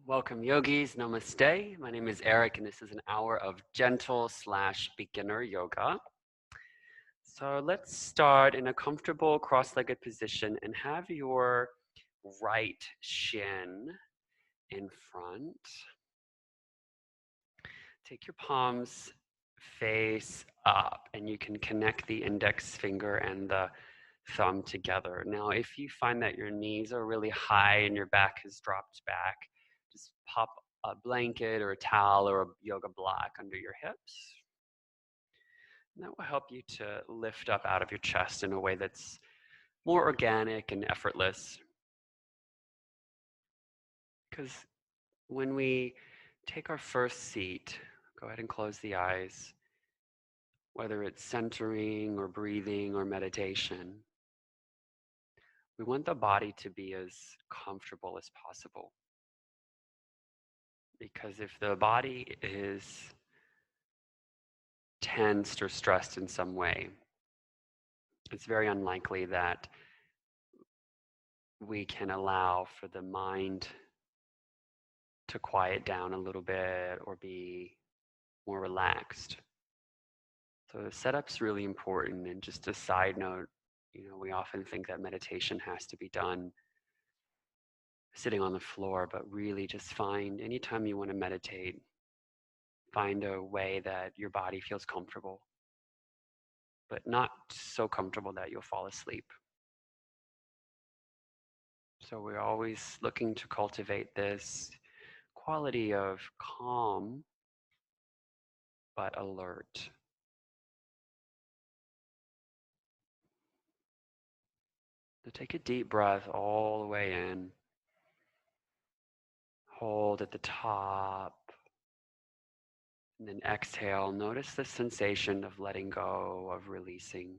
Welcome, yogis. Namaste. My name is Eric, and this is an hour of gentle/beginner yoga. So let's start in a comfortable cross-legged position and have your right shin in front. Take your palms face up, and you can connect the index finger and the thumb together. Now, if you find that your knees are really high and your back has dropped back, just pop a blanket or a towel or a yoga block under your hips. And that will help you to lift up out of your chest in a way that's more organic and effortless. Because when we take our first seat, go ahead and close the eyes, whether it's centering or breathing or meditation, we want the body to be as comfortable as possible. Because if the body is tensed or stressed in some way, it's very unlikely that we can allow for the mind to quiet down a little bit or be more relaxed. So the setup's really important. And just a side note, we often think that meditation has to be done sitting on the floor, but really just find anytime you want to meditate, find a way that your body feels comfortable, but not so comfortable that you'll fall asleep. So we're always looking to cultivate this quality of calm but alert. So take a deep breath all the way in. Hold at the top. And then exhale. Notice the sensation of letting go, of releasing.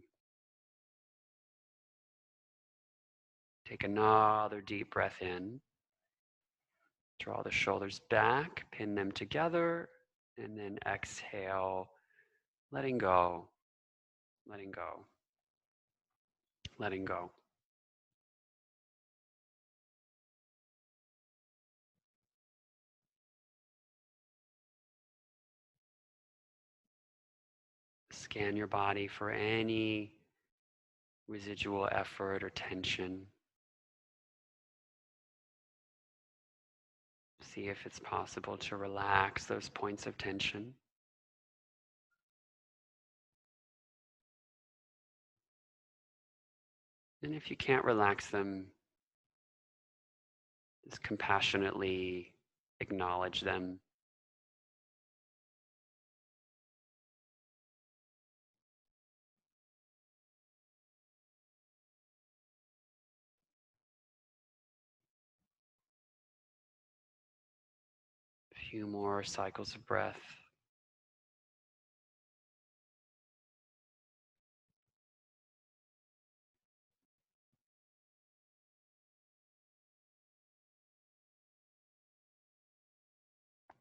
Take another deep breath in. Draw the shoulders back, pin them together, and then exhale, letting go, letting go, letting go. Scan your body for any residual effort or tension. See if it's possible to relax those points of tension. And if you can't relax them, just compassionately acknowledge them. A few more cycles of breath.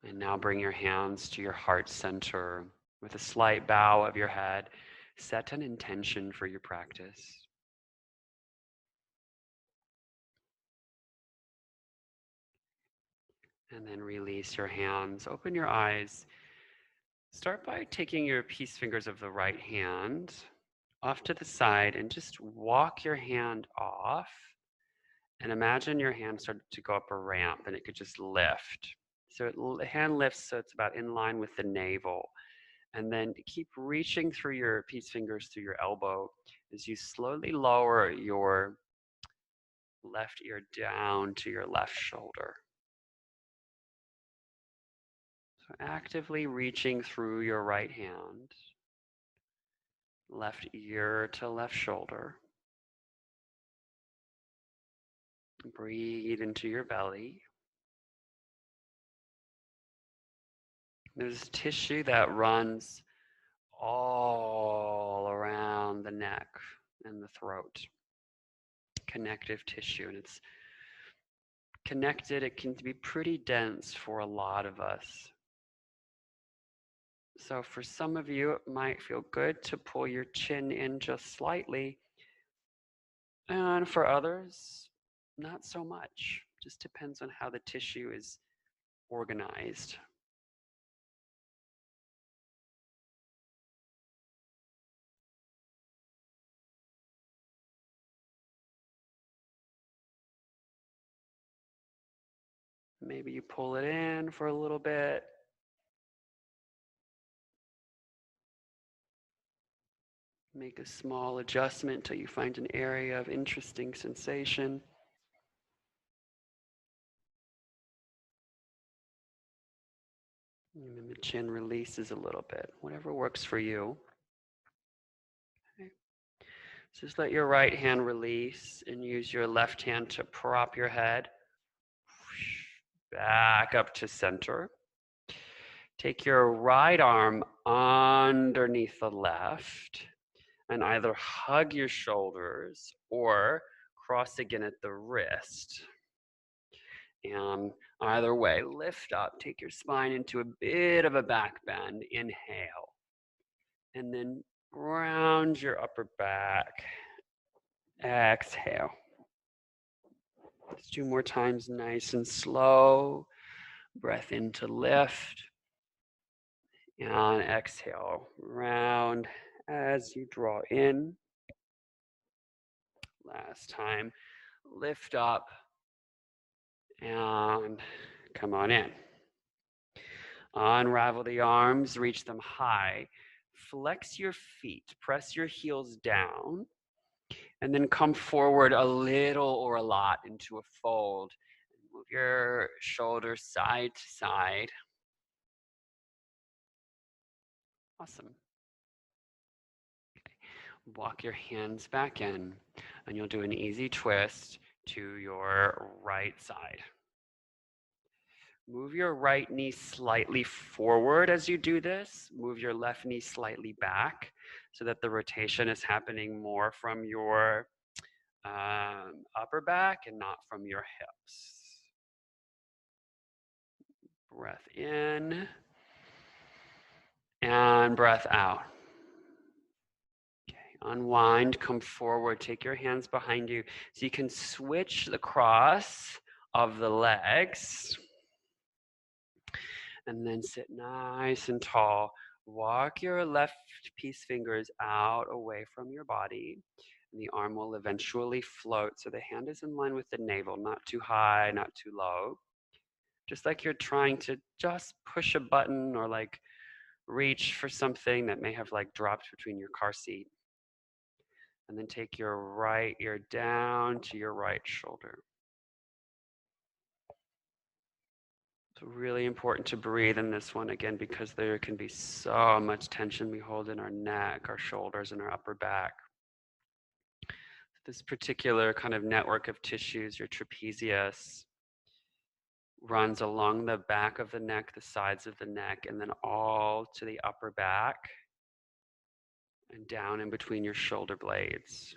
And now bring your hands to your heart center with a slight bow of your head. Set an intention for your practice. And then release your hands. Open your eyes. Start by taking your peace fingers of the right hand off to the side and just walk your hand off. And imagine your hand started to go up a ramp and it could just lift. So the hand lifts so it's about in line with the navel. And then keep reaching through your peace fingers through your elbow as you slowly lower your left ear down to your left shoulder. So actively reaching through your right hand, left ear to left shoulder. Breathe into your belly. There's tissue that runs all around the neck and the throat. Connective tissue, and it's connected. It can be pretty dense for a lot of us. So for some of you, it might feel good to pull your chin in just slightly. And for others, not so much. Just depends on how the tissue is organized. Maybe you pull it in for a little bit. Make a small adjustment till you find an area of interesting sensation. And then the chin releases a little bit, whatever works for you. Okay. So just let your right hand release and use your left hand to prop your head back up to center. Take your right arm underneath the left and either hug your shoulders or cross again at the wrist. And either way, lift up, take your spine into a bit of a back bend. Inhale. And then round your upper back. Exhale. Let's do more times, nice and slow. Breath in to lift. And exhale. Round as you draw in. Last time. Lift up. And come on in. Unravel the arms, reach them high. Flex your feet, press your heels down, and then come forward a little or a lot into a fold. Move your shoulders side to side. Awesome. Okay. Walk your hands back in, and you'll do an easy twist to your right side. Move your right knee slightly forward as you do this. Move your left knee slightly back so that the rotation is happening more from your upper back and not from your hips. Breath in and breath out. Okay, unwind, come forward, take your hands behind you so you can switch the cross of the legs. And then sit nice and tall. Walk your left peace fingers out away from your body. And the arm will eventually float. So the hand is in line with the navel, not too high, not too low. Just like you're trying to just push a button or like reach for something that may have like dropped between your car seat. And then take your right ear down to your right shoulder. It's really important to breathe in this one again because there can be so much tension we hold in our neck, our shoulders, and our upper back. This particular kind of network of tissues, your trapezius, runs along the back of the neck, the sides of the neck, and then all to the upper back and down in between your shoulder blades.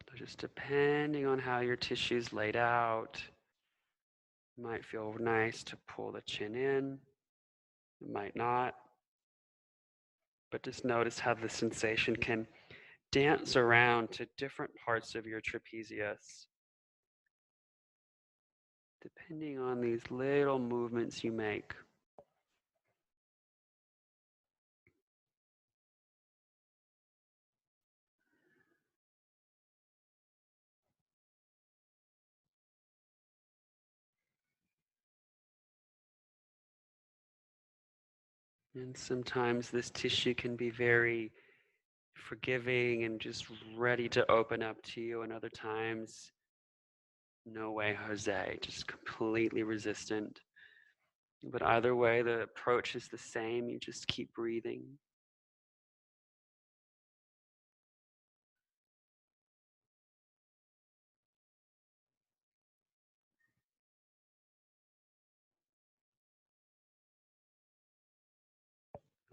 So just depending on how your tissue's laid out, it might feel nice to pull the chin in. It might not. But just notice how the sensation can dance around to different parts of your trapezius, depending on these little movements you make. And sometimes this tissue can be very forgiving and just ready to open up to you, and other times, no way, Jose, just completely resistant. But either way, the approach is the same. You just keep breathing.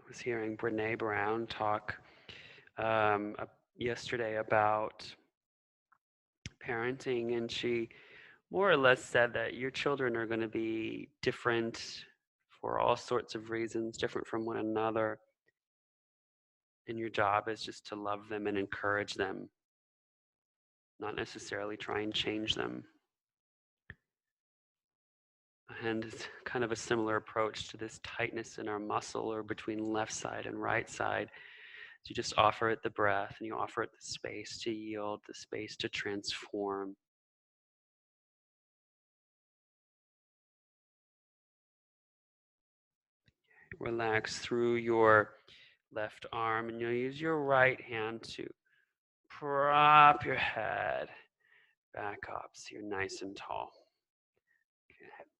I was hearing Brene Brown talk yesterday about parenting, and she more or less said that your children are going to be different for all sorts of reasons, different from one another. And your job is just to love them and encourage them, not necessarily try and change them. And it's kind of a similar approach to this tightness in our muscle or between left side and right side. So you just offer it the breath and you offer it the space to yield, the space to transform. Relax through your left arm and you'll use your right hand to prop your head back up so you're nice and tall.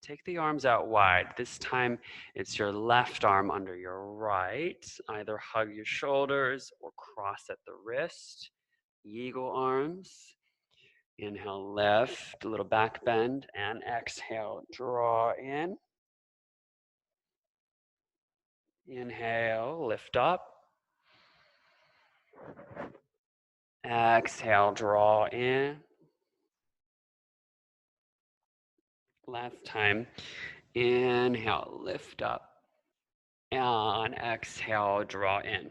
Take the arms out wide. This time it's your left arm under your right. Either hug your shoulders or cross at the wrist. Eagle arms. Inhale, lift, a little back bend, and exhale, draw in. Inhale, lift up. Exhale, draw in. Last time. Inhale, lift up. And exhale, draw in.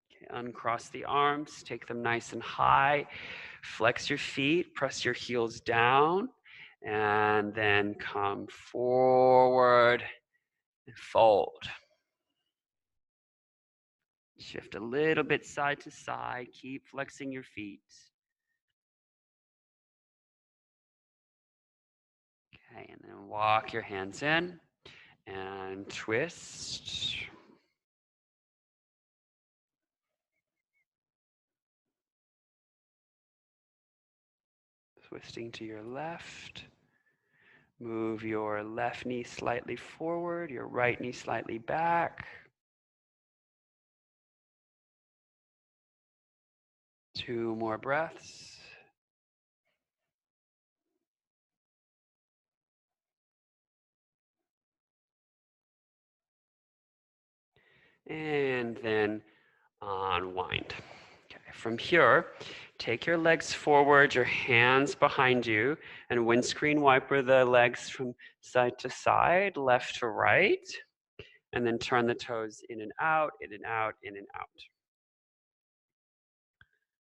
Okay, uncross the arms, take them nice and high. Flex your feet, press your heels down, and then come forward and fold. Shift a little bit side to side. Keep flexing your feet. Okay, and then walk your hands in and twist. Twisting to your left. Move your left knee slightly forward, your right knee slightly back. 2 more breaths. And then unwind. Okay, from here, take your legs forward, your hands behind you, and windscreen wiper the legs from side to side, left to right, and then turn the toes in and out, in and out, in and out.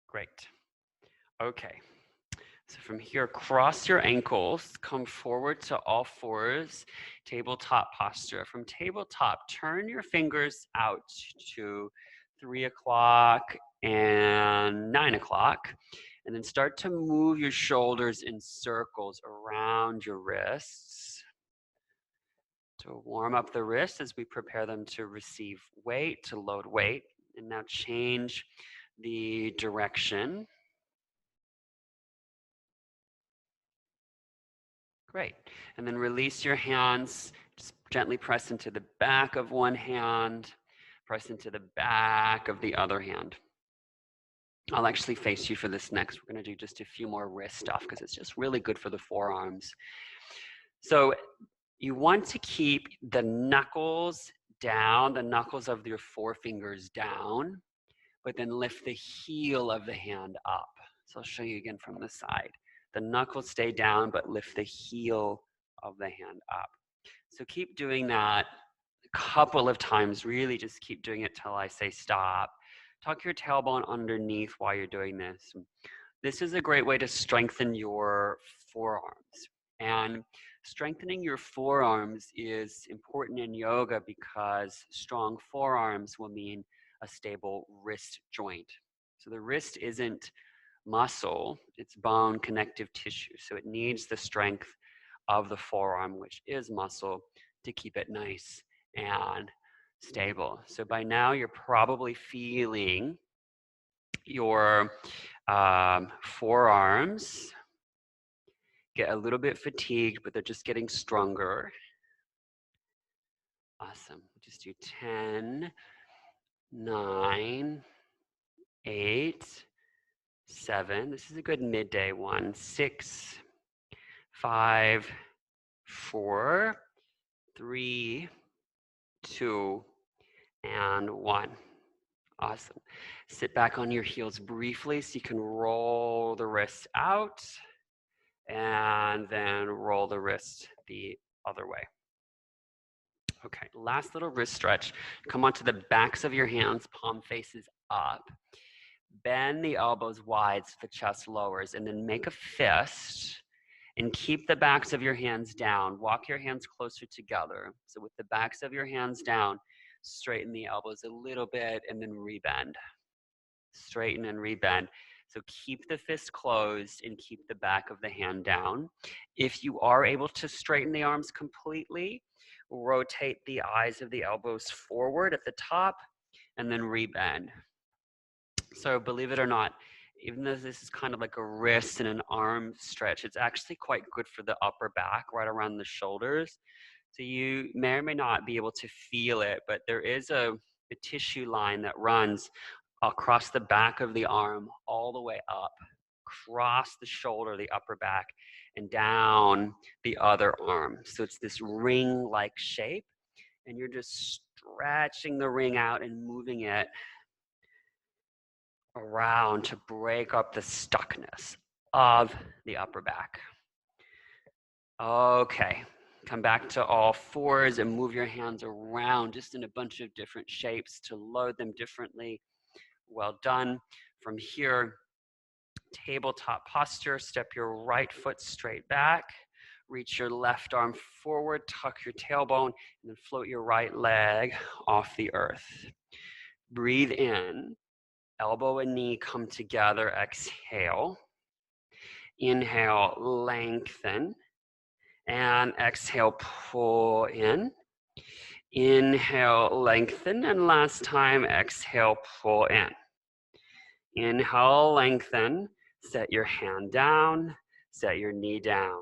Great. Okay. So from here, cross your ankles, come forward to all fours, tabletop posture. From tabletop, turn your fingers out to 3 o'clock and 9 o'clock, and then start to move your shoulders in circles around your wrists to warm up the wrists as we prepare them to receive weight, to load weight. And now change the direction. Great. And then release your hands. Just gently press into the back of one hand, press into the back of the other hand. I'll actually face you for this next. We're going to do just a few more wrist stuff because it's just really good for the forearms. So you want to keep the knuckles down, the knuckles of your forefingers down, but then lift the heel of the hand up. So I'll show you again from the side. The knuckles stay down, but lift the heel of the hand up. So keep doing that a couple of times. Really just keep doing it till I say stop. Tuck your tailbone underneath while you're doing this. This is a great way to strengthen your forearms. And strengthening your forearms is important in yoga because strong forearms will mean a stable wrist joint. So the wrist isn't muscle, it's bone connective tissue. So it needs the strength of the forearm, which is muscle, to keep it nice and stable. So by now you're probably feeling your forearms get a little bit fatigued, but they're just getting stronger. Awesome. Just do 10, 9, 8, 7. This is a good midday one. 6, 5, 4, 3, 2, and 1. Awesome. Sit back on your heels briefly so you can roll the wrists out and then roll the wrist the other way. Okay, last little wrist stretch. Come onto the backs of your hands, palm faces up. Bend the elbows wide so the chest lowers, and then make a fist and keep the backs of your hands down. Walk your hands closer together. So with the backs of your hands down, straighten the elbows a little bit and then rebend. Straighten and rebend. So keep the fist closed and keep the back of the hand down. If you are able to straighten the arms completely, rotate the eyes of the elbows forward at the top and then rebend. So believe it or not, even though this is kind of like a wrist and an arm stretch, it's actually quite good for the upper back, right around the shoulders. So you may or may not be able to feel it, but there is a tissue line that runs across the back of the arm all the way up, across the shoulder, the upper back, and down the other arm. So it's this ring-like shape, and you're just stretching the ring out and moving it around to break up the stuckness of the upper back. Okay, come back to all fours and move your hands around just in a bunch of different shapes to load them differently. Well done. From here, tabletop posture, step your right foot straight back, reach your left arm forward, tuck your tailbone, and then float your right leg off the earth. Breathe in, elbow and knee come together, exhale. Inhale, lengthen, and exhale, pull in. Inhale, lengthen, and last time, exhale, pull in. Inhale, lengthen, set your hand down, set your knee down.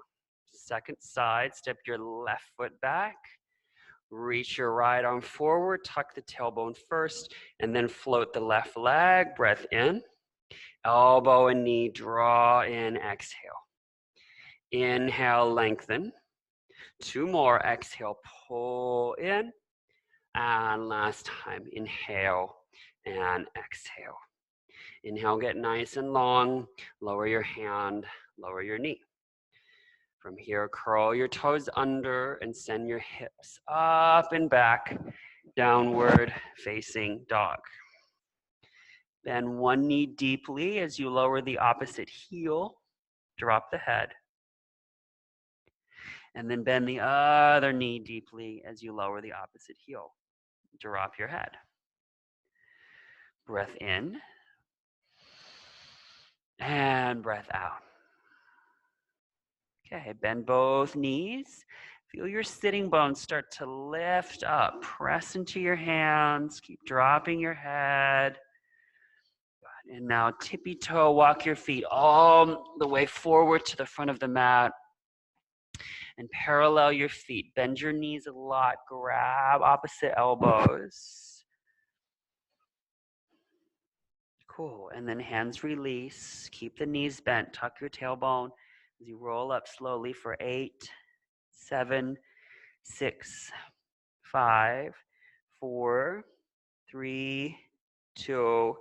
Second side, step your left foot back, reach your right arm forward, tuck the tailbone first, and then float the left leg, breath in. Elbow and knee, draw in, exhale. Inhale, lengthen. Two more, exhale, pull in. And last time, inhale and exhale. Inhale, get nice and long. Lower your hand, lower your knee. From here, curl your toes under and send your hips up and back, downward facing dog. Bend one knee deeply as you lower the opposite heel. Drop the head. And then bend the other knee deeply as you lower the opposite heel. Drop your head. Breath in. And breath out. Okay, bend both knees. Feel your sitting bones start to lift up. Press into your hands. Keep dropping your head. And now tippy toe, walk your feet all the way forward to the front of the mat. And parallel your feet. Bend your knees a lot. Grab opposite elbows. Cool. And then hands release. Keep the knees bent. Tuck your tailbone as you roll up slowly for 8, 7, 6, 5, 4, 3, 2,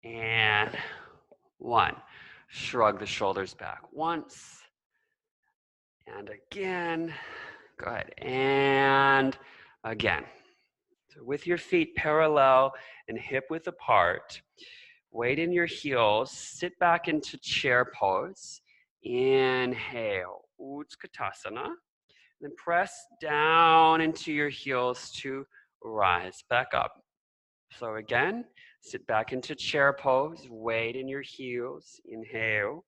and 1. Shrug the shoulders back once. And again. Go ahead. And again. So with your feet parallel and hip width apart, weight in your heels, sit back into chair pose. Inhale, Utkatasana. Then press down into your heels to rise back up. So again, sit back into chair pose, weight in your heels. Inhale.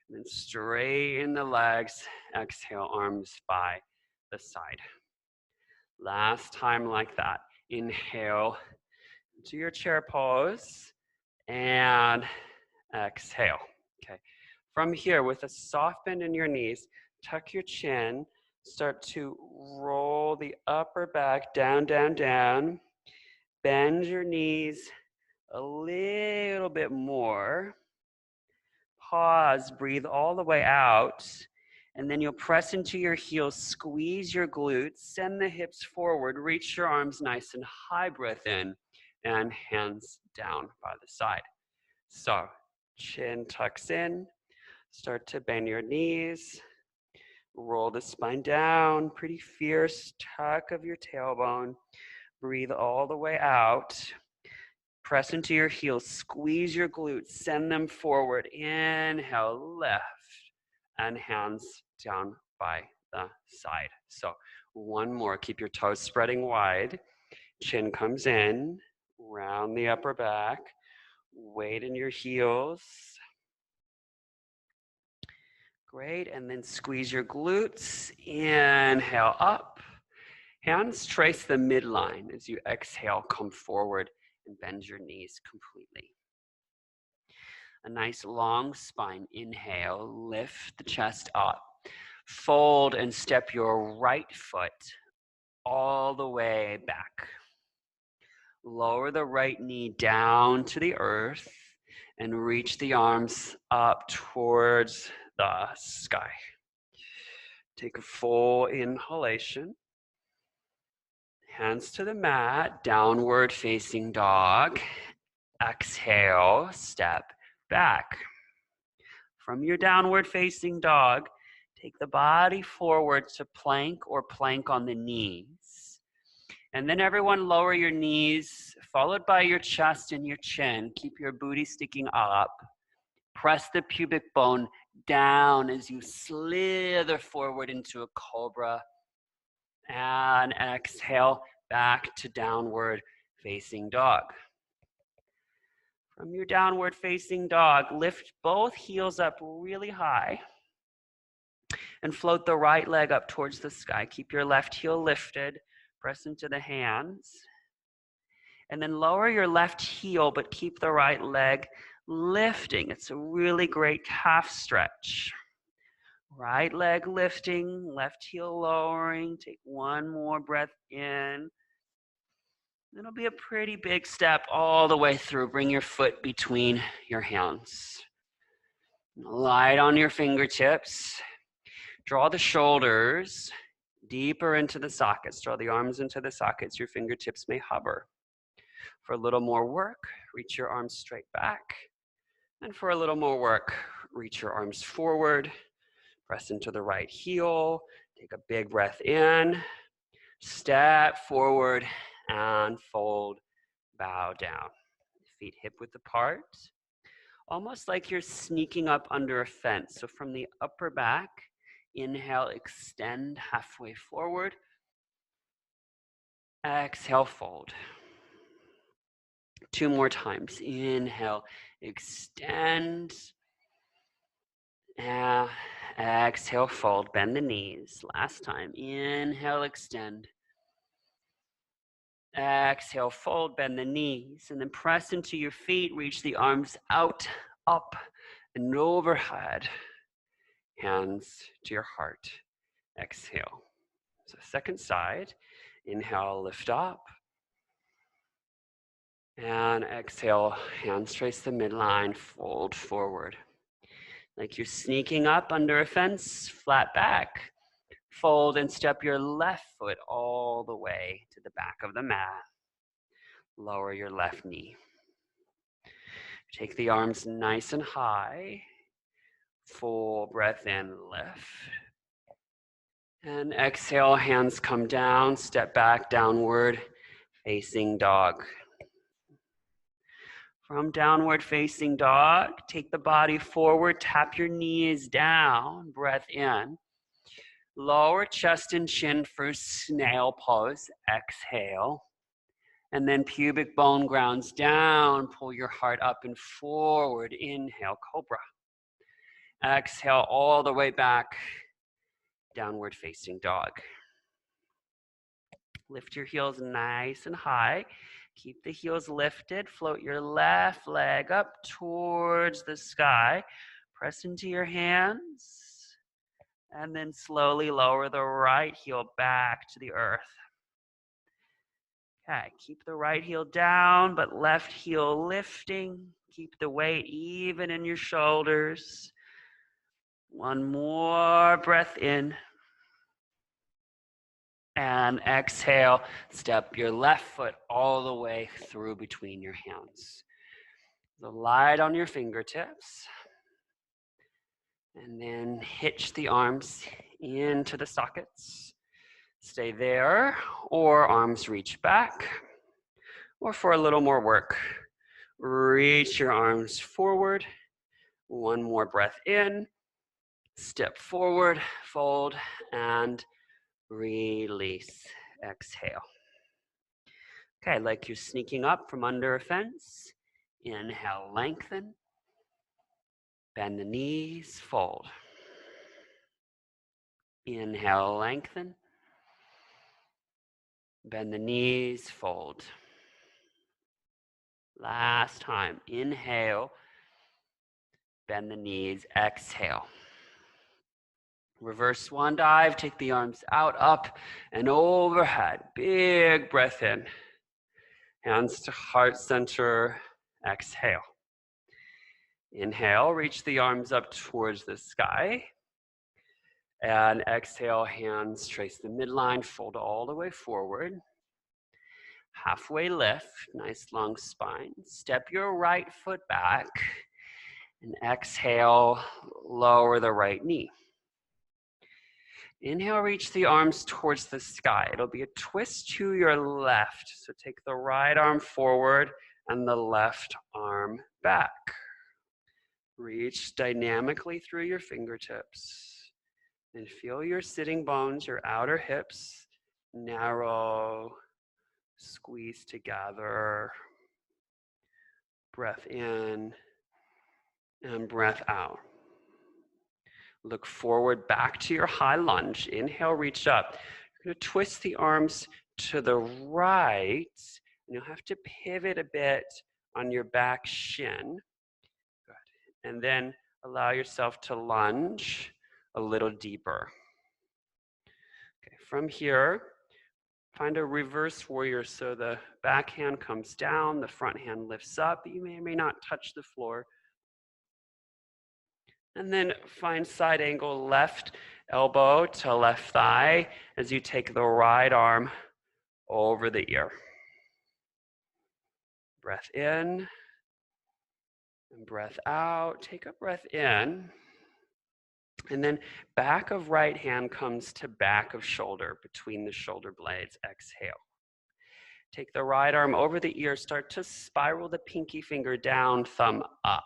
Then straighten the legs. Exhale, arms by the side. Last time like that. Inhale into your chair pose and exhale. Okay. From here, with a soft bend in your knees, tuck your chin, start to roll the upper back down, down, down. Bend your knees a little bit more. Pause, breathe all the way out. And then you'll press into your heels, squeeze your glutes, send the hips forward, reach your arms nice and high, breath in, and hands down by the side. So, chin tucks in, start to bend your knees, Roll the spine down, pretty fierce tuck of your tailbone. Breathe all the way out. Press into your heels, squeeze your glutes, send them forward. Inhale, lift, and hands down by the side. So one more, keep your toes spreading wide. Chin comes in, round the upper back, weight in your heels. Great, and then squeeze your glutes. Inhale up. Hands trace the midline as you exhale, come forward and bend your knees completely. A nice long spine. Inhale, lift the chest up. Fold and step your right foot all the way back. Lower the right knee down to the earth and reach the arms up towards the sky. Take a full inhalation. Hands to the mat, downward facing dog. Exhale, step back. From your downward facing dog, take the body forward to plank or plank on the knees. And then everyone lower your knees, followed by your chest and your chin. Keep your booty sticking up. Press the pubic bone down as you slither forward into a cobra. And exhale back to downward facing dog. From your downward facing dog, lift both heels up really high and float the right leg up towards the sky. Keep your left heel lifted, press into the hands. And then lower your left heel, but keep the right leg lifting. It's a really great calf stretch. Right leg lifting, left heel lowering. Take one more breath in. It'll be a pretty big step all the way through. Bring your foot between your hands. Light on your fingertips. Draw the shoulders deeper into the sockets. Draw the arms into the sockets. Your fingertips may hover. For a little more work, reach your arms straight back. And for a little more work, reach your arms forward. Press into the right heel. Take a big breath in. Step forward and fold. Bow down. Feet hip width apart. Almost like you're sneaking up under a fence. So from the upper back, inhale, extend halfway forward. Exhale, fold. 2 more times. Inhale, extend. Exhale, fold. Bend the knees. Last time. Inhale, extend. Exhale, fold, bend the knees, and then press into your feet. Reach the arms out, up, and overhead. Hands to your heart. Exhale. So second side. Inhale, lift up. And exhale, hands trace the midline, fold forward. Like you're sneaking up under a fence, flat back. Fold and step your left foot all the way to the back of the mat. Lower your left knee. Take the arms nice and high. Full breath in, lift. And exhale, hands come down, step back, downward facing dog. From downward facing dog, take the body forward, tap your knees down, breath in. Lower chest and chin for snail pose, exhale. And then pubic bone grounds down, pull your heart up and forward, inhale, cobra. Exhale all the way back, downward facing dog. Lift your heels nice and high. Keep the heels lifted. Float your left leg up towards the sky. Press into your hands. And then slowly lower the right heel back to the earth. Okay, keep the right heel down, but left heel lifting. Keep the weight even in your shoulders. One more breath in. And exhale, step your left foot all the way through between your hands. So light on your fingertips. And then hitch the arms into the sockets. Stay there, or arms reach back. Or for a little more work, reach your arms forward. One more breath in. Step forward, fold, and release. Exhale. Okay, like you're sneaking up from under a fence. Inhale, lengthen. Bend the knees, fold. Inhale, lengthen. Bend the knees, fold. Last time. Inhale. Bend the knees, exhale. Reverse swan dive. Take the arms out, up, and overhead. Big breath in. Hands to heart center. Exhale. Inhale, reach the arms up towards the sky. And exhale, hands trace the midline, fold all the way forward. Halfway lift, nice long spine. Step your right foot back. And exhale, lower the right knee. Inhale, reach the arms towards the sky. It'll be a twist to your left. So take the right arm forward and the left arm back. Reach dynamically through your fingertips. And feel your sitting bones, your outer hips, narrow, squeeze together. Breath in and breath out. Look forward back to your high lunge. Inhale, reach up. You're going to twist the arms to the right. And you'll have to pivot a bit on your back shin. Good. And then allow yourself to lunge a little deeper. Okay. From here, find a reverse warrior. So the back hand comes down, the front hand lifts up. You may or may not touch the floor. And then find side angle, left elbow to left thigh as you take the right arm over the ear. Breath in and breath out. Take a breath in. And then back of right hand comes to back of shoulder, between the shoulder blades. Exhale. Take the right arm over the ear. Start to spiral the pinky finger down, thumb up.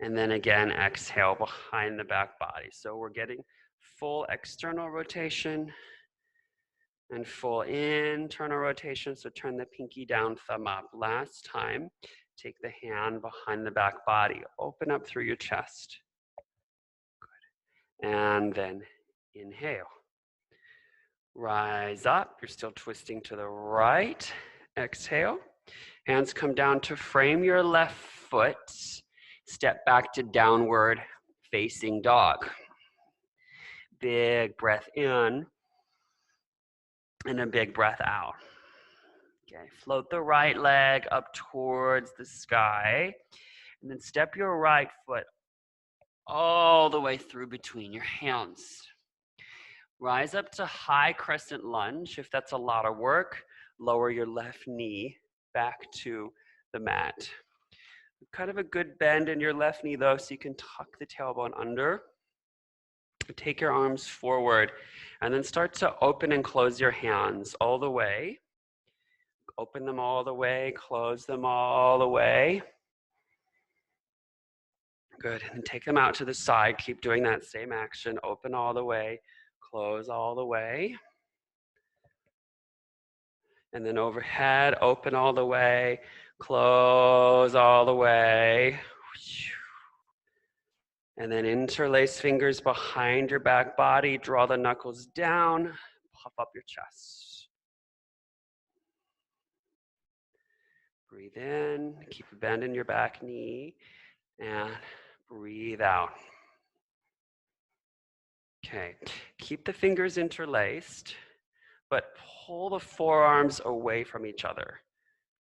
And then again, exhale behind the back body. So we're getting full external rotation and full internal rotation. So turn the pinky down, thumb up. Last time, take the hand behind the back body. Open up through your chest. Good. And then inhale. Rise up. You're still twisting to the right. Exhale. Hands come down to frame your left foot. Step back to downward facing dog. Big breath in and a big breath out. Okay, float the right leg up towards the sky and then step your right foot all the way through between your hands. Rise up to high crescent lunge. If that's a lot of work, lower your left knee back to the mat. Kind of a good bend in your left knee though, so you can tuck the tailbone under. Take your arms forward and then start to open and close your hands all the way. Open them all the way, close them all the way. Good, and take them out to the side. Keep doing that same action. Open all the way, close all the way. And then overhead, open all the way, close all the way. And then interlace fingers behind your back body, draw the knuckles down, puff up your chest. Breathe in, keep a bend in your back knee, and breathe out. Okay, keep the fingers interlaced, but pull the forearms away from each other.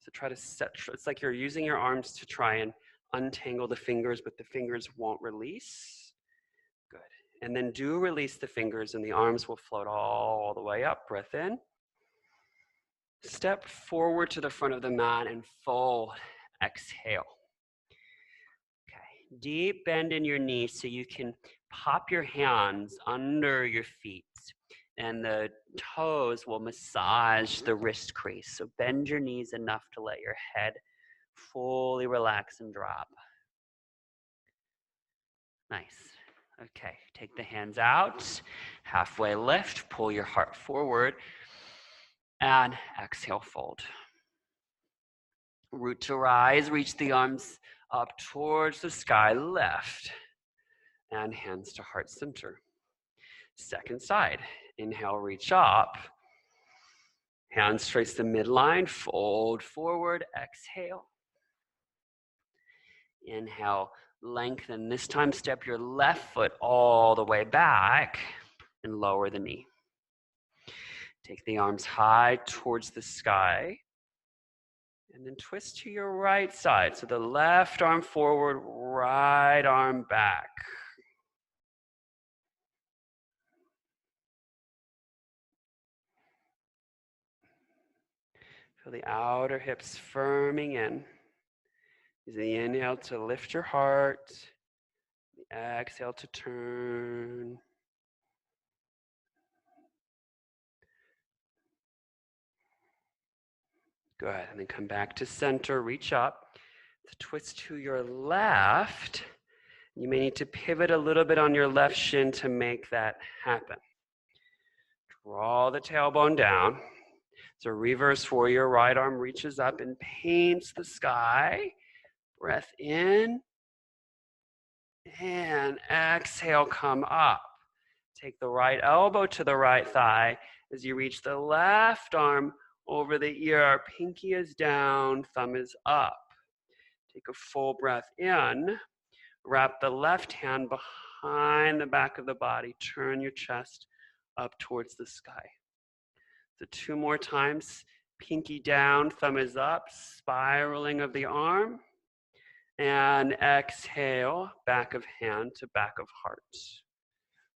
So try to it's like you're using your arms to try and untangle the fingers, but the fingers won't release. Good. And then do release the fingers and the arms will float all the way up. Breath in. Step forward to the front of the mat and fold. Exhale. Okay. Deep bend in your knees so you can pop your hands under your feet, and the toes will massage the wrist crease. So bend your knees enough to let your head fully relax and drop. Nice. Okay, take the hands out, halfway lift, pull your heart forward, and exhale, fold. Root to rise, reach the arms up towards the sky, left, and hands to heart center. Second side, inhale, reach up, hands trace the midline, fold forward, exhale. Inhale, lengthen. This time, step your left foot all the way back and lower the knee. Take the arms high towards the sky. And then twist to your right side. So the left arm forward, right arm back. Feel the outer hips firming in. Use the inhale to lift your heart. The exhale to turn. Good. And then come back to center. Reach up. To twist to your left. You may need to pivot a little bit on your left shin to make that happen. Draw the tailbone down. So reverse warrior, right arm reaches up and paints the sky. Breath in. And exhale, come up. Take the right elbow to the right thigh as you reach the left arm over the ear. Pinky is down, thumb is up. Take a full breath in. Wrap the left hand behind the back of the body. Turn your chest up towards the sky. So 2 more times. Pinky down, thumb is up, spiraling of the arm. And exhale, back of hand to back of heart.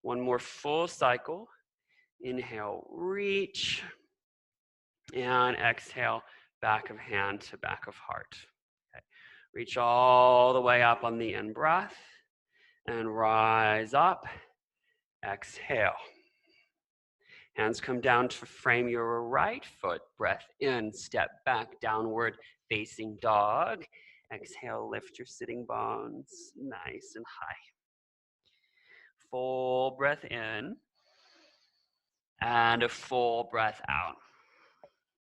1 more full cycle. Inhale, reach. And exhale, back of hand to back of heart. Okay. Reach all the way up on the in-breath. And rise up. Exhale. Hands come down to frame your right foot. Breath in, step back, downward facing dog. Exhale, lift your sitting bones nice and high. Full breath in. And a full breath out.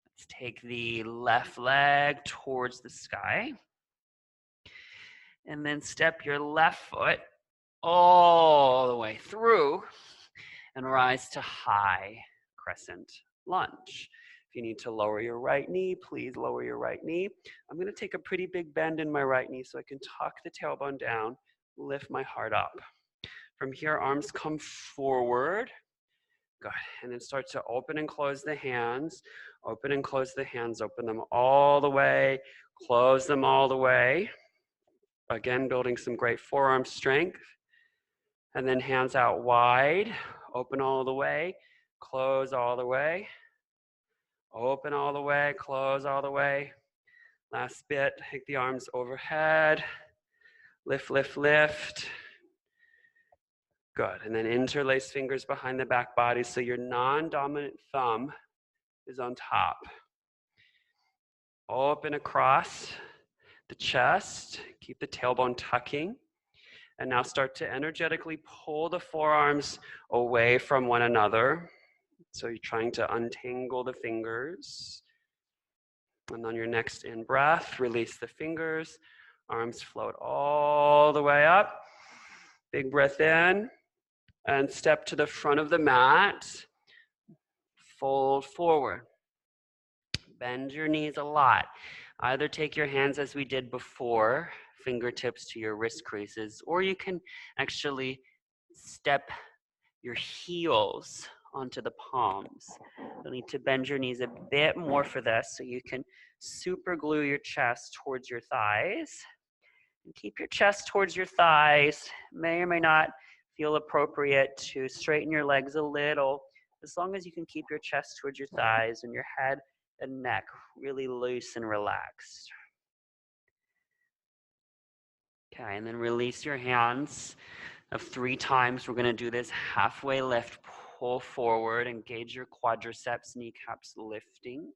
Let's take the left leg towards the sky. And then step your left foot all the way through and rise to high crescent lunge. If you need to lower your right knee, please lower your right knee. I'm going to take a pretty big bend in my right knee so I can tuck the tailbone down, lift my heart up. From here, arms come forward. Good. And then start to open and close the hands. Open and close the hands. Open them all the way. Close them all the way. Again, building some great forearm strength. And then hands out wide. Open all the way. Close all the way. Open all the way. Close all the way. Last bit. Take the arms overhead. Lift, lift, lift. Good. And then interlace fingers behind the back body so your non-dominant thumb is on top. Open across the chest. Keep the tailbone tucking. And now start to energetically pull the forearms away from one another. So you're trying to untangle the fingers. And on your next in-breath, release the fingers. Arms float all the way up. Big breath in. And step to the front of the mat. Fold forward. Bend your knees a lot. Either take your hands as we did before, fingertips to your wrist creases, or you can actually step your heels onto the palms. You'll need to bend your knees a bit more for this so you can super glue your chest towards your thighs. And keep your chest towards your thighs. May or may not feel appropriate to straighten your legs a little, as long as you can keep your chest towards your thighs and your head and neck really loose and relaxed. Okay, and then release your hands of 3 times. We're going to do this halfway lift, pull forward, engage your quadriceps, kneecaps lifting.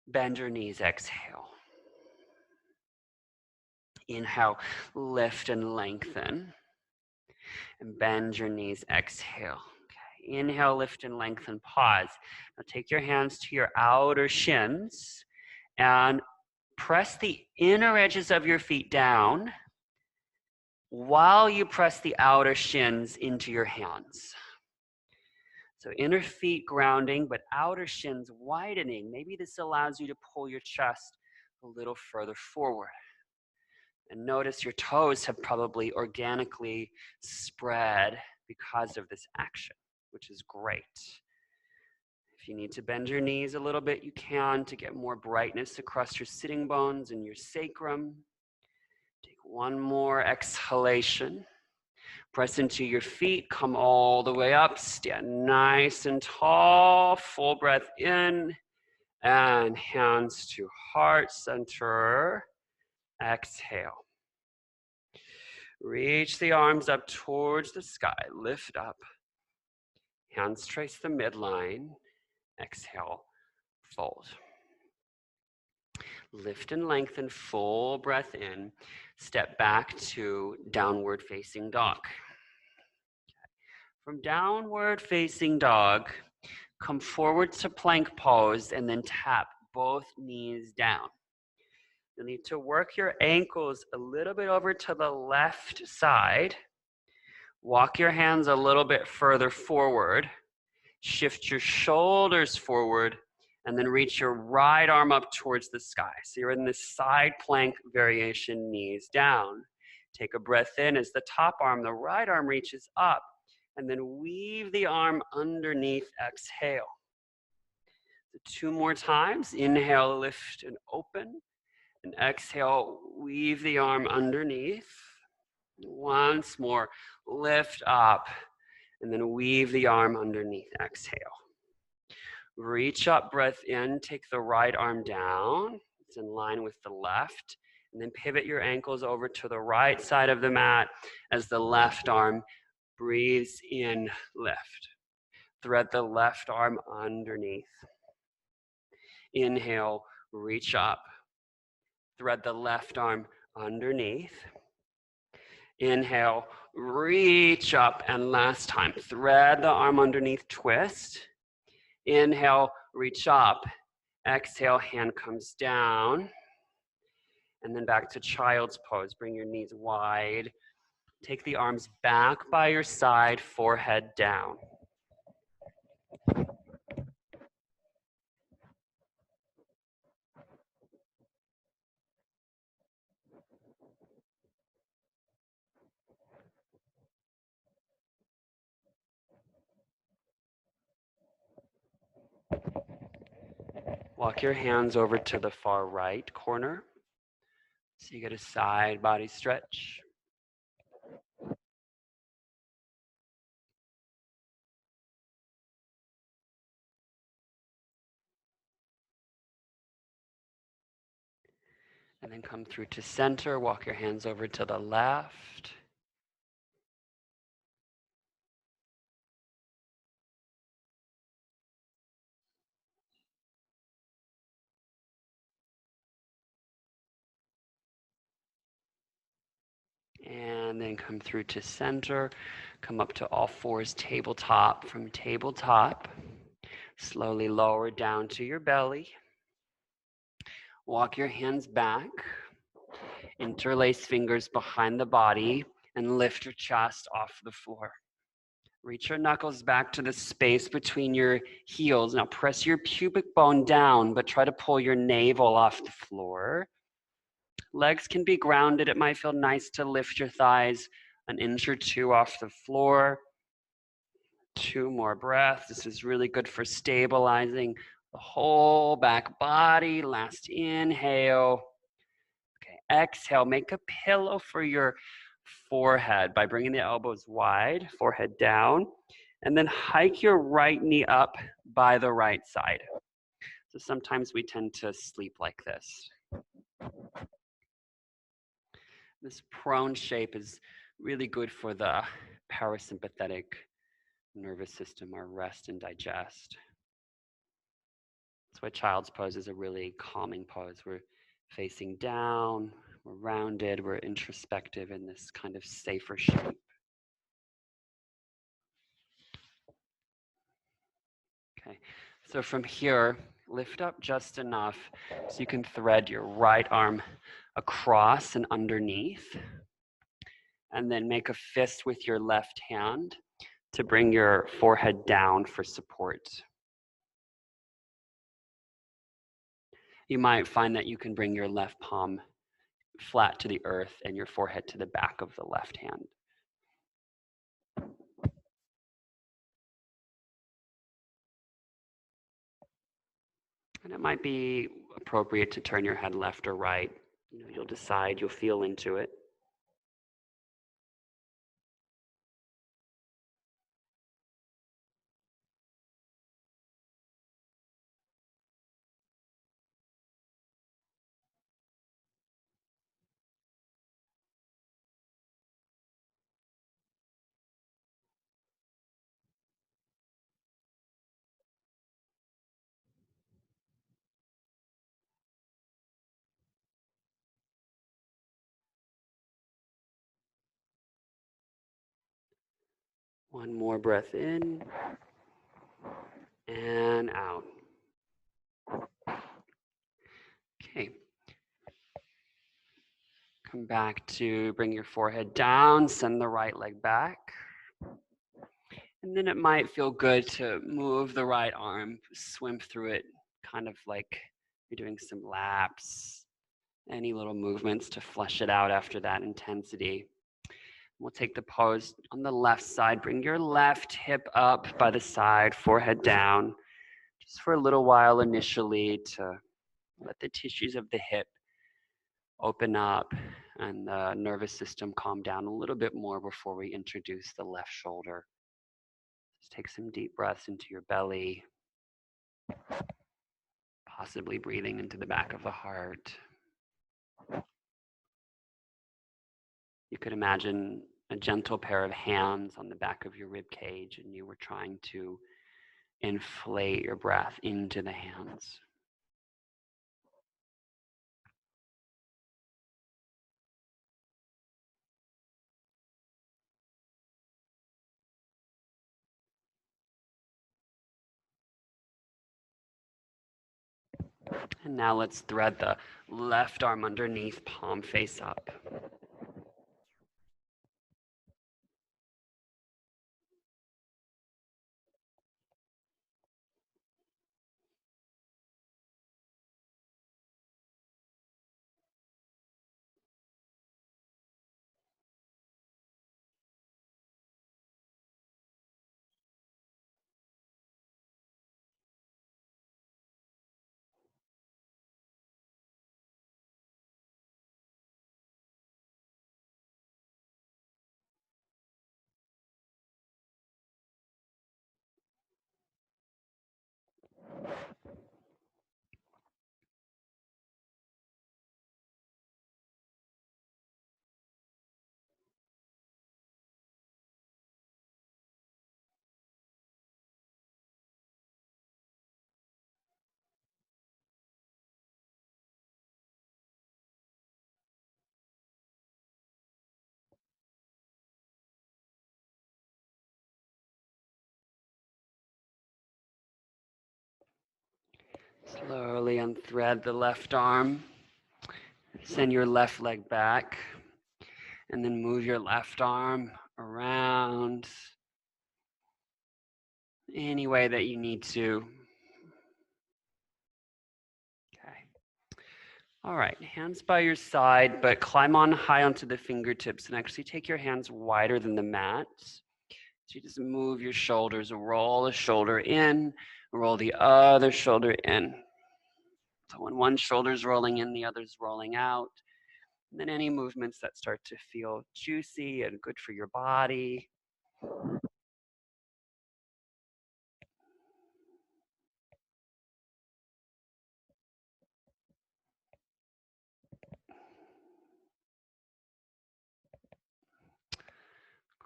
Bend your knees, exhale. Inhale, lift and lengthen. And bend your knees, exhale. Okay. Inhale, lift and lengthen, pause. Now take your hands to your outer shins and press the inner edges of your feet down while you press the outer shins into your hands. So inner feet grounding, but outer shins widening. Maybe this allows you to pull your chest a little further forward. And notice your toes have probably organically spread because of this action, which is great. If you need to bend your knees a little bit, you can to get more brightness across your sitting bones and your sacrum. Take one more exhalation. Press into your feet, come all the way up, stand nice and tall, full breath in, and hands to heart center. Exhale. Reach the arms up towards the sky, lift up. Hands trace the midline. Exhale, fold. Lift and lengthen, full breath in. Step back to downward facing dog. From downward facing dog, come forward to plank pose and then tap both knees down. You'll need to work your ankles a little bit over to the left side. Walk your hands a little bit further forward. Shift your shoulders forward and then reach your right arm up towards the sky. So you're in this side plank variation, knees down. Take a breath in as the top arm, the right arm reaches up, and then weave the arm underneath, exhale. So 2 more times, inhale, lift and open, and exhale, weave the arm underneath. Once more, lift up, and then weave the arm underneath, exhale. Reach up, breath in, take the right arm down. It's in line with the left. And then pivot your ankles over to the right side of the mat as the left arm breathes in, lift. Thread the left arm underneath. Inhale, reach up. Thread the left arm underneath. Inhale, reach up, and last time, thread the arm underneath, twist. Inhale, reach up. Exhale, hand comes down. And then back to child's pose. Bring your knees wide. Take the arms back by your side, forehead down. Walk your hands over to the far right corner. So you get a side body stretch. And then come through to center. Walk your hands over to the left. And then come through to center. Come up to all fours, tabletop. From tabletop, slowly lower down to your belly. Walk your hands back. Interlace fingers behind the body and lift your chest off the floor. Reach your knuckles back to the space between your heels. Now press your pubic bone down, but try to pull your navel off the floor. Legs can be grounded. It might feel nice to lift your thighs an inch or 2 off the floor. 2 more breaths. This is really good for stabilizing the whole back body. Last inhale. Okay, exhale. Make a pillow for your forehead by bringing the elbows wide, forehead down, and then hike your right knee up by the right side. So sometimes we tend to sleep like this. This prone shape is really good for the parasympathetic nervous system, our rest and digest. That's why child's pose is a really calming pose. We're facing down, we're rounded, we're introspective in this kind of safer shape. Okay, so from here, lift up just enough so you can thread your right arm across and underneath, and then make a fist with your left hand to bring your forehead down for support. You might find that you can bring your left palm flat to the earth and your forehead to the back of the left hand. And it might be appropriate to turn your head left or right. You'll decide, you'll feel into it. One more breath in and out. Okay. Come back to bring your forehead down, send the right leg back. And then it might feel good to move the right arm, swim through it, kind of like you're doing some laps, any little movements to flush it out after that intensity. We'll take the pose on the left side. Bring your left hip up by the side, forehead down, just for a little while initially to let the tissues of the hip open up and the nervous system calm down a little bit more before we introduce the left shoulder. Just take some deep breaths into your belly, possibly breathing into the back of the heart. You could imagine a gentle pair of hands on the back of your rib cage, and you were trying to inflate your breath into the hands. And now let's thread the left arm underneath, palm face up. Slowly unthread the left arm. Send your left leg back. And then move your left arm around any way that you need to. Okay. All right, hands by your side, but climb on high onto the fingertips and actually take your hands wider than the mat. So you just move your shoulders, roll a shoulder in, roll the other shoulder in. So when one shoulder's rolling in, the other's rolling out. And then any movements that start to feel juicy and good for your body.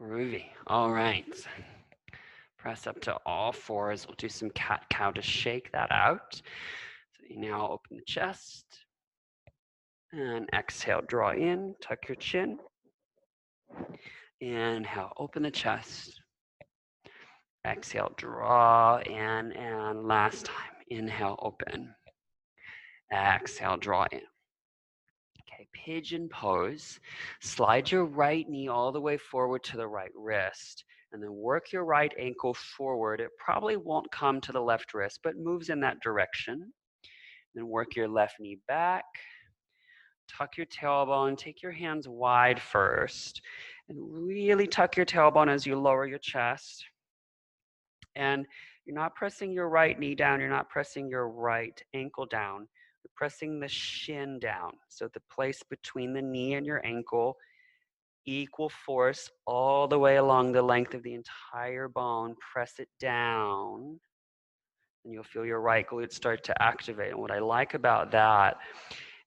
Groovy. All right. Press up to all fours. We'll do some cat-cow to shake that out. So you now open the chest. And exhale, draw in, tuck your chin. Inhale, open the chest. Exhale, draw in, and last time. Inhale, open. Exhale, draw in. Okay, pigeon pose. Slide your right knee all the way forward to the right wrist, and then work your right ankle forward. It probably won't come to the left wrist, but moves in that direction. Then work your left knee back. Tuck your tailbone. Take your hands wide first, and really tuck your tailbone as you lower your chest. And you're not pressing your right knee down. You're not pressing your right ankle down. You're pressing the shin down. So the place between the knee and your ankle, equal force all the way along the length of the entire bone. Press it down, and you'll feel your right glute start to activate. And what I like about that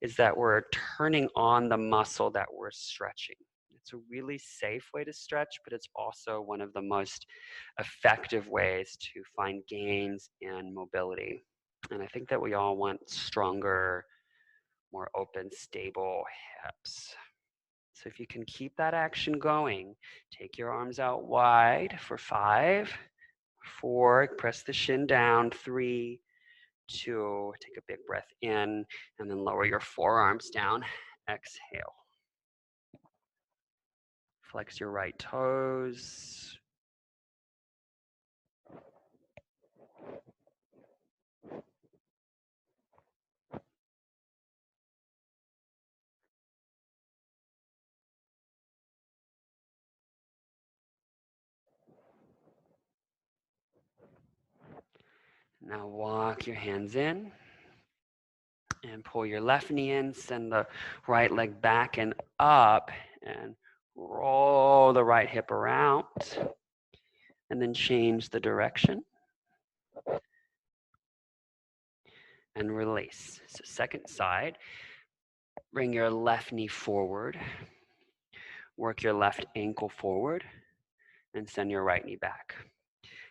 is that we're turning on the muscle that we're stretching. It's a really safe way to stretch, but it's also one of the most effective ways to find gains in mobility. And I think that we all want stronger, more open, stable hips. So if you can keep that action going, take your arms out wide for 5, 4, press the shin down, 3, 2, take a big breath in, and then lower your forearms down. Exhale. Flex your right toes. Now walk your hands in and pull your left knee in, send the right leg back and up, and roll the right hip around, and then change the direction and release. So second side, bring your left knee forward, work your left ankle forward, and send your right knee back.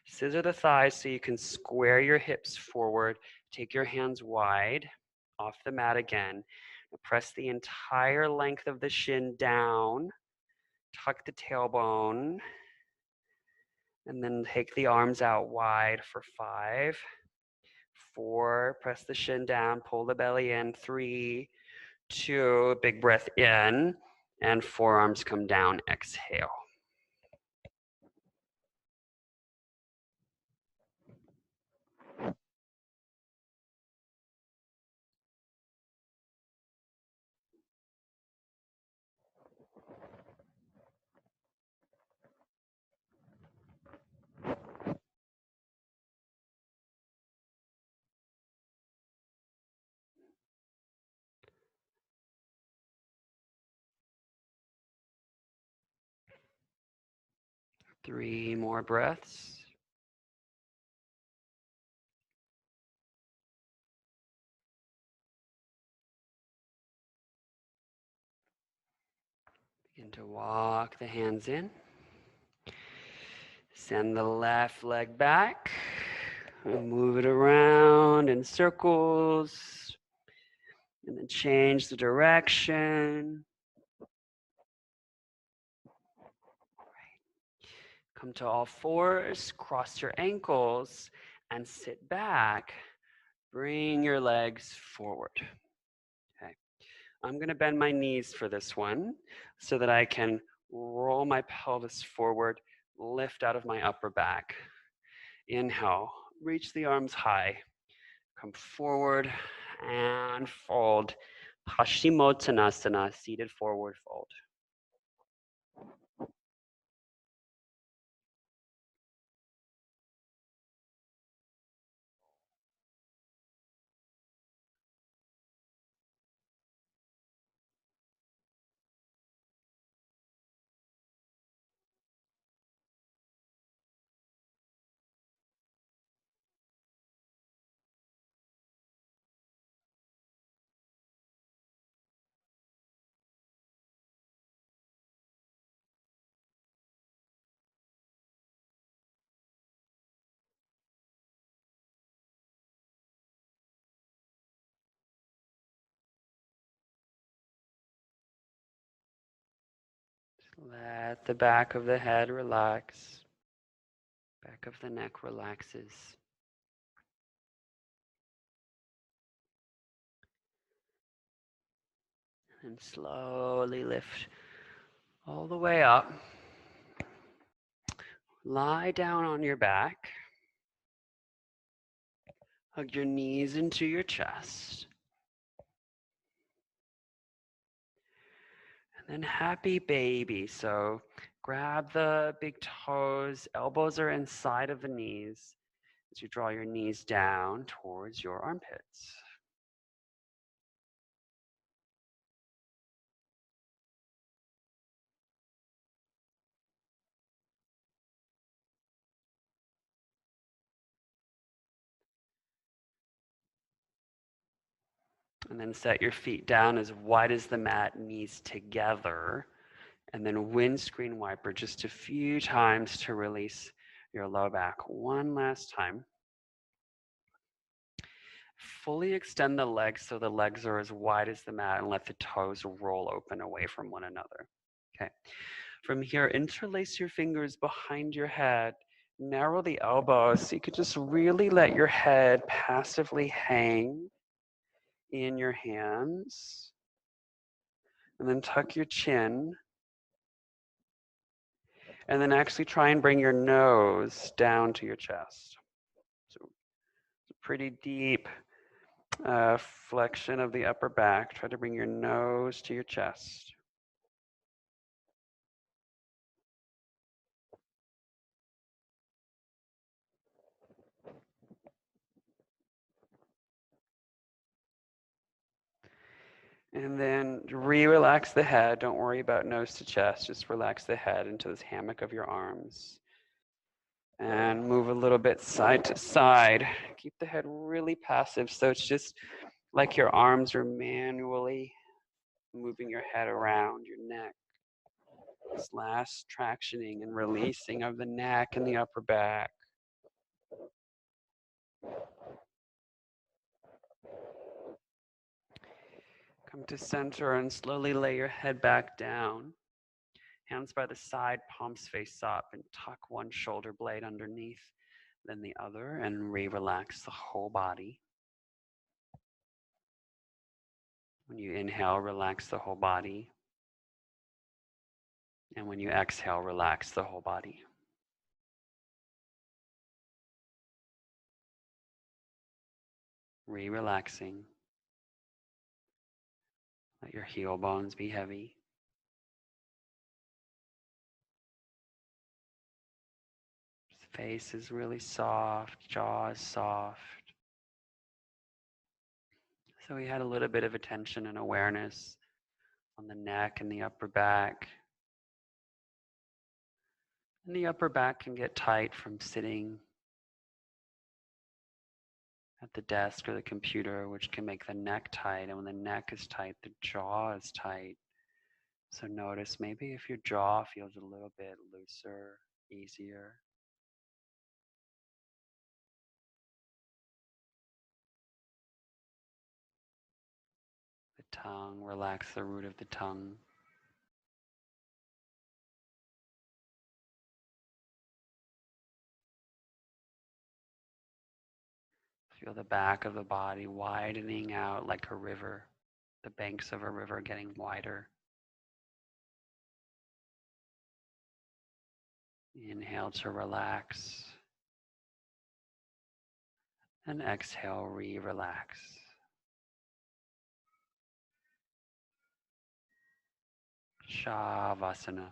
Scissor the thighs so you can square your hips forward. Take your hands wide off the mat again. Press the entire length of the shin down. Tuck the tailbone. And then take the arms out wide for 5, 4, press the shin down, pull the belly in, 3, 2, big breath in, and forearms come down, exhale. Three more breaths. Begin to walk the hands in. Send the left leg back. And move it around in circles. And then change the direction. Come to all fours, cross your ankles, and sit back. Bring your legs forward. Okay. I'm going to bend my knees for this one so that I can roll my pelvis forward, lift out of my upper back. Inhale, reach the arms high. Come forward and fold. Paschimottanasana, seated forward fold. Let the back of the head relax. Back of the neck relaxes. And slowly lift all the way up. Lie down on your back. Hug your knees into your chest. And then happy baby. So grab the big toes. Elbows are inside of the knees as you draw your knees down towards your armpits. And then set your feet down as wide as the mat, knees together. And then windscreen wiper just a few times to release your low back. One last time. Fully extend the legs so the legs are as wide as the mat and let the toes roll open away from one another. Okay. From here, interlace your fingers behind your head. Narrow the elbows so you could just really let your head passively hang in your hands. And then tuck your chin. And then actually try and bring your nose down to your chest. So pretty deep flexion of the upper back. Try to bring your nose to your chest. And then relax the head. Don't worry about nose to chest. Just relax the head into this hammock of your arms. And move a little bit side to side. Keep the head really passive so it's just like your arms are manually moving your head around your neck. This last tractioning and releasing of the neck and the upper back. Come to center and slowly lay your head back down. Hands by the side, palms face up, and tuck one shoulder blade underneath, then the other, and relax the whole body. When you inhale, relax the whole body. And when you exhale, relax the whole body. Relaxing. Let your heel bones be heavy. Face is really soft, jaw is soft. So we had a little bit of attention and awareness on the neck and the upper back. And the upper back can get tight from sitting at the desk or the computer, which can make the neck tight. And when the neck is tight, the jaw is tight. So notice maybe if your jaw feels a little bit looser, easier. The tongue, relax the root of the tongue. Feel the back of the body widening out like a river, the banks of a river getting wider. Inhale to relax. And exhale, relax. Shavasana.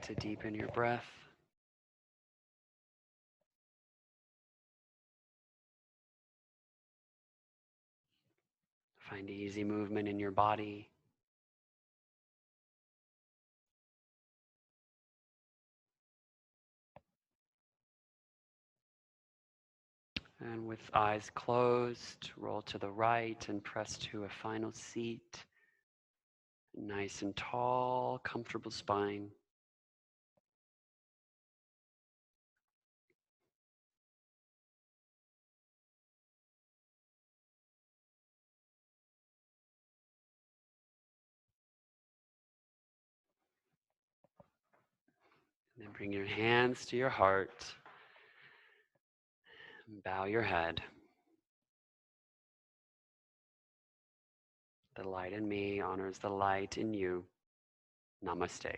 to deepen your breath. Find easy movement in your body. And with eyes closed, roll to the right and press to a final seat. Nice and tall, comfortable spine. And then bring your hands to your heart. And bow your head. The light in me honors the light in you. Namaste.